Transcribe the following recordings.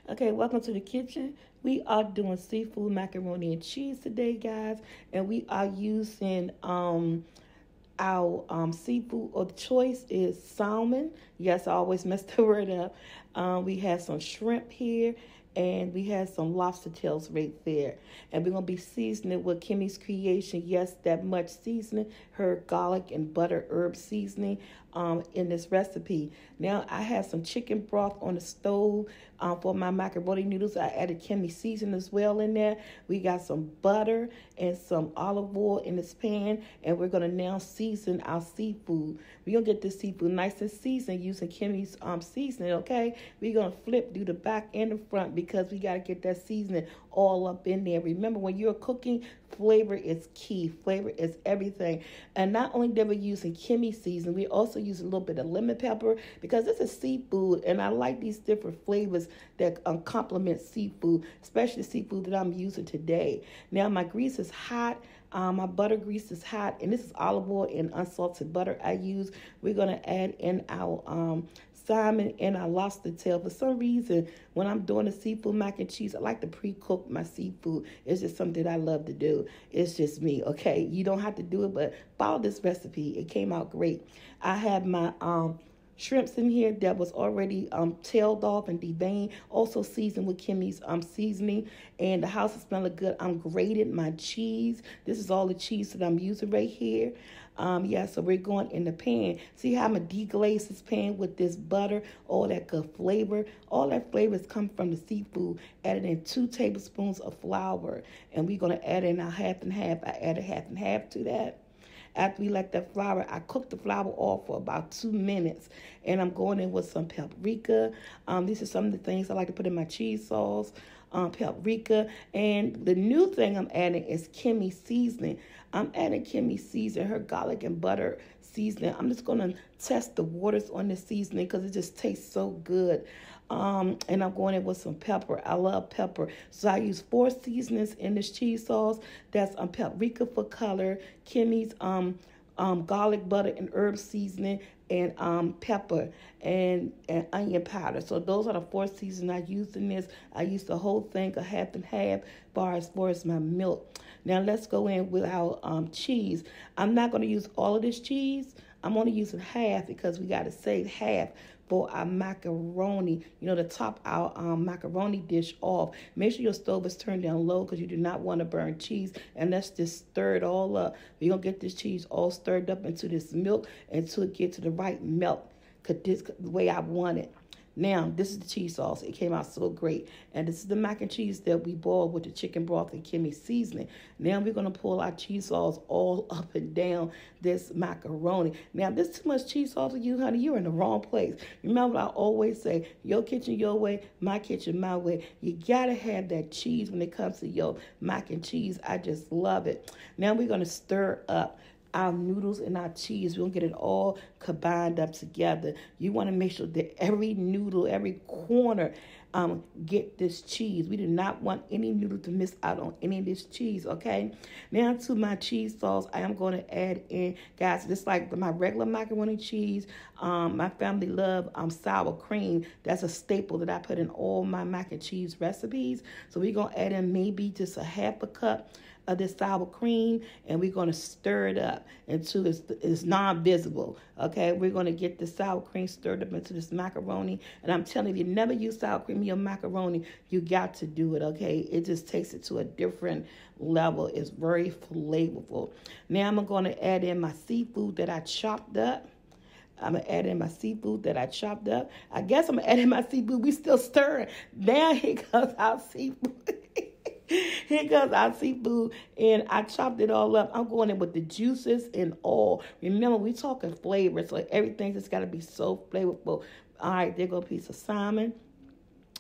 Okay, welcome to the kitchen. We are doing seafood macaroni and cheese today, guys, and we are using our seafood of choice is salmon. Yes, I always mess the word up. We have some shrimp here, and we have some lobster tails right there. And we're gonna be seasoning with Kimmy's Creation. Yes, that much seasoning, her garlic and butter herb seasoning in this recipe. Now I have some chicken broth on the stove for my macaroni noodles. I added Kimmy seasoning as well in there. We got some butter and some olive oil in this pan, and we're gonna now season our seafood. We're gonna get this seafood nice and seasoned using Kimmy's seasoning, okay? We're gonna flip through the back and the front because we gotta get that seasoning all up in there. Remember, when you're cooking, flavor is key. Flavor is everything. And not only did we using Kimmy seasoning, we also use a little bit of lemon pepper because this is seafood, and I like these different flavors that complement seafood, especially the seafood that I'm using today. Now my grease is hot. My butter grease is hot, and this is olive oil and unsalted butter I use. We're going to add in our salmon and our lobster tail. For some reason, when I'm doing the seafood mac and cheese, I like to pre-cook my seafood. It's just something that I love to do. It's just me, okay? You don't have to do it, but follow this recipe. It came out great. I have my shrimps in here that was already tailed off and deveined, also seasoned with Kimmy's seasoning, and the house is smelling good. I'm grated my cheese. This is all the cheese that I'm using right here. So we're going in the pan. See how I'm going to deglaze this pan with this butter, all that good flavor. All that flavors come from the seafood. Added in 2 tablespoons of flour, and we're going to add in our half and half. I added half and half to that. After we let that flour, I cooked the flour off for about 2 minutes. And I'm going in with some paprika. These are some of the things I like to put in my cheese sauce. Paprika. And the new thing I'm adding is Kimmy seasoning. I'm adding Kimmy seasoning, her garlic and butter seasoning. I'm just going to test the waters on this seasoning because it just tastes so good. And I'm going in with some pepper. I love pepper. So I use 4 seasonings in this cheese sauce. That's paprika for color, Kimmy's garlic, butter, and herb seasoning, and pepper and onion powder. So those are the 4 seasons I used in this. I used the whole thing, a half and half, as far as my milk. Now let's go in with our cheese. I'm not going to use all of this cheese. I'm only using half because we got to save half for our macaroni, to top our macaroni dish off. Make sure your stove is turned down low because you do not want to burn cheese. And let's just stir it all up. We're going to get this cheese all stirred up into this milk until it gets to the right melt, because the way I want it. Now, this is the cheese sauce. It came out so great. And this is the mac and cheese that we boiled with the chicken broth and Kimmy seasoning. Now we're going to pull our cheese sauce all up and down this macaroni. Now, if there's too much cheese sauce for you, honey, you're in the wrong place. Remember what I always say, your kitchen your way, my kitchen my way. You got to have that cheese when it comes to your mac and cheese. I just love it. Now we're going to stir up our noodles and our cheese. We're going to get it all combined up together. You want to make sure that every noodle, every corner, get this cheese. We do not want any noodle to miss out on any of this cheese, okay? Now to my cheese sauce, I am going to add in, guys, just like my regular macaroni cheese. My family love sour cream. That's a staple that I put in all my mac and cheese recipes. So we're going to add in maybe just a half a cup of this sour cream, and we're going to stir it up until it's non-visible, okay? We're going to get the sour cream stirred up into this macaroni, and I'm telling you, if you never use sour cream in your macaroni, you got to do it, okay? It just takes it to a different level. It's very flavorful. Now I'm going to add in my seafood that I chopped up. I'm going to add in my seafood that I chopped up. I guess I'm going to add in my seafood. We still stirring. Now here comes our seafood. Here comes our seafood, and I chopped it all up. I'm going in with the juices and all. Remember, we're talking flavor, so everything just got to be so flavorful. All right, there go a piece of salmon.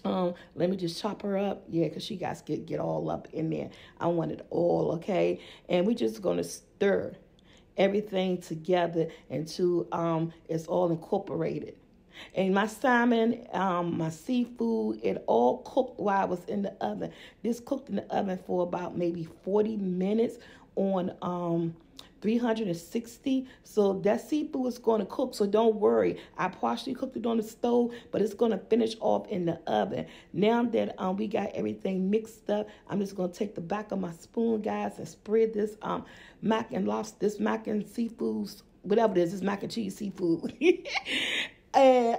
Let me just chop her up. Yeah, because she got to get all up in there. I want it all, okay? And we're just going to stir everything together until it's all incorporated. And my salmon, my seafood, it all cooked while I was in the oven. This cooked in the oven for about maybe 40 minutes on 360. So that seafood is going to cook. So don't worry. I partially cooked it on the stove, but it's going to finish off in the oven. Now that we got everything mixed up, I'm just going to take the back of my spoon, guys, and spread this mac and lobster, this mac and seafood, whatever it is, this mac and cheese seafood. And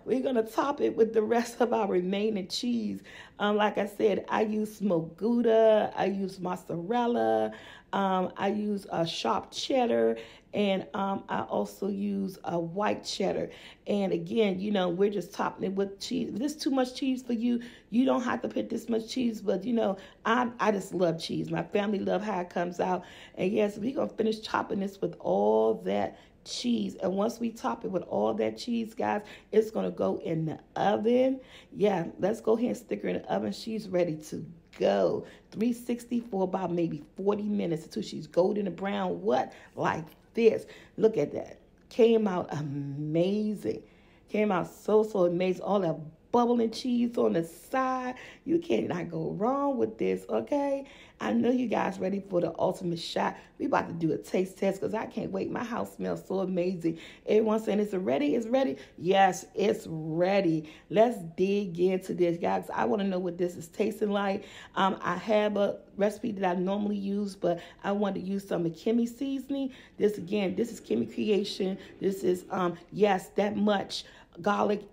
we're going to top it with the rest of our remaining cheese. Like I said, I use smoked Gouda. I use mozzarella. I use sharp cheddar. And I also use white cheddar. And again, you know, we're just topping it with cheese. If this is too much cheese for you, you don't have to put this much cheese. But, you know, I just love cheese. My family love how it comes out. And, yes, we're going to finish chopping this with all that cheese. And once we top it with all that cheese, guys, it's going to go in the oven. Yeah, let's go ahead and stick her in the oven. She's ready to go. 360 for about maybe 40 minutes until she's golden brown. What? Like this. Look at that. Came out amazing. Came out so amazing. All that bubbling cheese on the side. You cannot go wrong with this, okay? I know you guys ready for the ultimate shot. We about to do a taste test because I can't wait. My house smells so amazing. Everyone's saying, is it ready? It's ready? Yes, it's ready. Let's dig into this, guys. I want to know what this is tasting like. I have a recipe that I normally use, but I want to use some of Kimmy seasoning. This, again, this is Kimmy Creation. This is, yes, that much garlic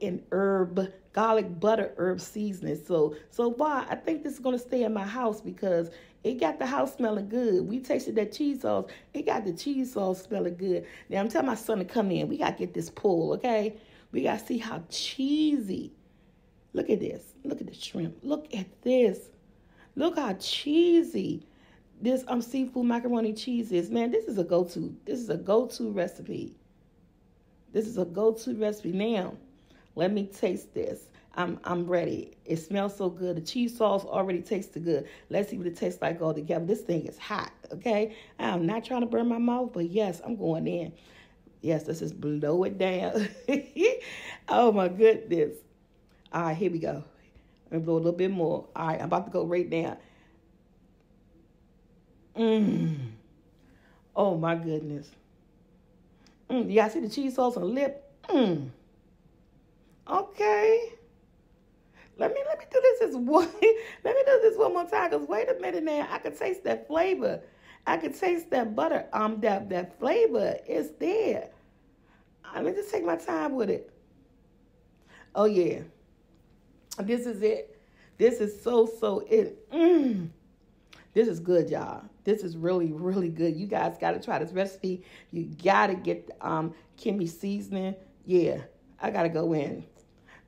butter herb seasoning. So far, I think this is going to stay in my house because it got the house smelling good. We tasted that cheese sauce. It got the cheese sauce smelling good. Now, I'm telling my son to come in. We got to get this pull, okay? We got to see how cheesy. Look at this. Look at the shrimp. Look at this. Look how cheesy this seafood macaroni cheese is. Man, this is a go-to. This is a go-to recipe. This is a go-to recipe. Now, let me taste this. I'm ready. It smells so good. The cheese sauce already tasted good. Let's see what it tastes like all together. This thing is hot, okay? I'm not trying to burn my mouth, but yes, I'm going in. Yes, let's just blow it down. Oh, my goodness. All right, here we go. Let me blow a little bit more. All right, I'm about to go right down. Oh, my goodness. Y'all see the cheese sauce on the lip? Okay. Let me do this as one. Let me do this one more time. Cause wait a minute now, I can taste that flavor. I can taste that butter. That flavor is there. Let me just take my time with it. Oh yeah, this is it. This is so it. This is good, y'all. This is really good. You guys got to try this recipe. You got to get Kimmy seasoning. Yeah, I got to go in.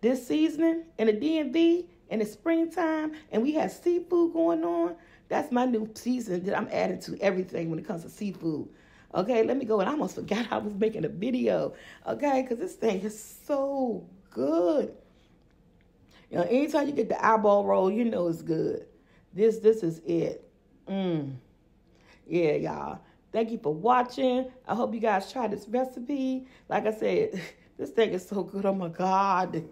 This seasoning in the DMV in the springtime, and we have seafood going on. That's my new seasoning that I'm adding to everything when it comes to seafood. Okay, let me go. And I almost forgot I was making a video. Okay, because this thing is so good. You know, anytime you get the eyeball roll, you know it's good. This is it. Yeah, y'all. Thank you for watching. I hope you guys try this recipe. Like I said, this thing is so good. Oh, my God.